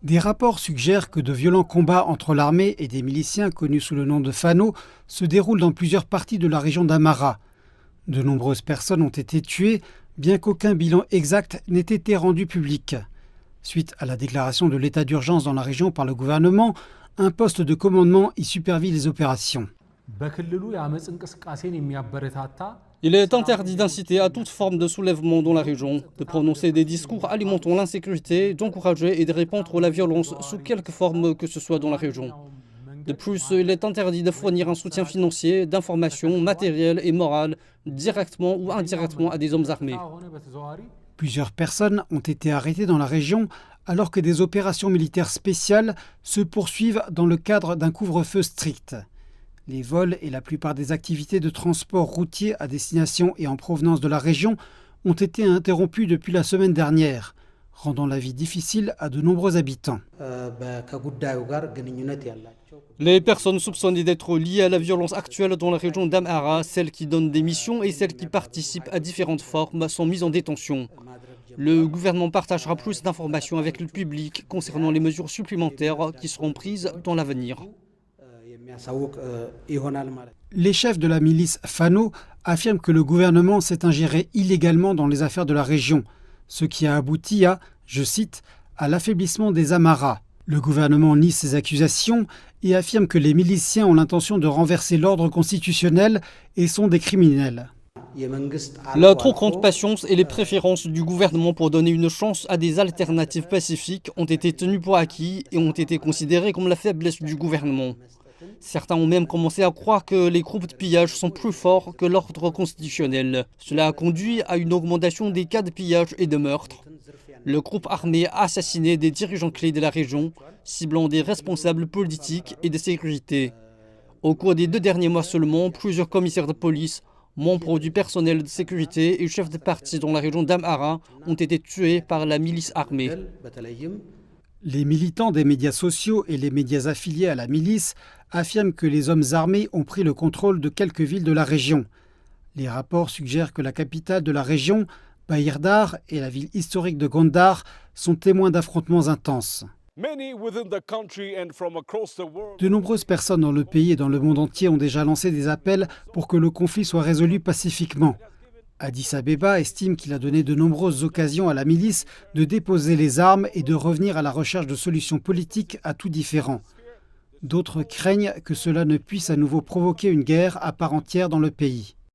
Des rapports suggèrent que de violents combats entre l'armée et des miliciens connus sous le nom de Fano se déroulent dans plusieurs parties de la région d'Amara. De nombreuses personnes ont été tuées, bien qu'aucun bilan exact n'ait été rendu public. Suite à la déclaration de l'état d'urgence dans la région par le gouvernement, un poste de commandement y supervise les opérations. Il est interdit d'inciter à toute forme de soulèvement dans la région, de prononcer des discours alimentant l'insécurité, d'encourager et de répandre la violence sous quelque forme que ce soit dans la région. De plus, il est interdit de fournir un soutien financier, d'information, matériel et moral, directement ou indirectement à des hommes armés. Plusieurs personnes ont été arrêtées dans la région alors que des opérations militaires spéciales se poursuivent dans le cadre d'un couvre-feu strict. Les vols et la plupart des activités de transport routier à destination et en provenance de la région ont été interrompus depuis la semaine dernière, rendant la vie difficile à de nombreux habitants. Les personnes soupçonnées d'être liées à la violence actuelle dans la région d'Amhara, celles qui donnent des missions et celles qui participent à différentes formes, sont mises en détention. Le gouvernement partagera plus d'informations avec le public concernant les mesures supplémentaires qui seront prises dans l'avenir. Les chefs de la milice Fano affirment que le gouvernement s'est ingéré illégalement dans les affaires de la région, ce qui a abouti à, je cite, à l'affaiblissement des Amharas. Le gouvernement nie ces accusations et affirme que les miliciens ont l'intention de renverser l'ordre constitutionnel et sont des criminels. La trop grande patience et les préférences du gouvernement pour donner une chance à des alternatives pacifiques ont été tenues pour acquis et ont été considérées comme la faiblesse du gouvernement. Certains ont même commencé à croire que les groupes de pillage sont plus forts que l'ordre constitutionnel. Cela a conduit à une augmentation des cas de pillage et de meurtre. Le groupe armé a assassiné des dirigeants clés de la région, ciblant des responsables politiques et de sécurité. Au cours des 2 derniers mois seulement, plusieurs commissaires de police, membres du personnel de sécurité et chefs de parti dans la région d'Amhara ont été tués par la milice armée. Les militants des médias sociaux et les médias affiliés à la milice affirment que les hommes armés ont pris le contrôle de quelques villes de la région. Les rapports suggèrent que la capitale de la région, Bahir Dar, et la ville historique de Gondar sont témoins d'affrontements intenses. De nombreuses personnes dans le pays et dans le monde entier ont déjà lancé des appels pour que le conflit soit résolu pacifiquement. Addis Abeba estime qu'il a donné de nombreuses occasions à la milice de déposer les armes et de revenir à la recherche de solutions politiques à tout différend. D'autres craignent que cela ne puisse à nouveau provoquer une guerre à part entière dans le pays.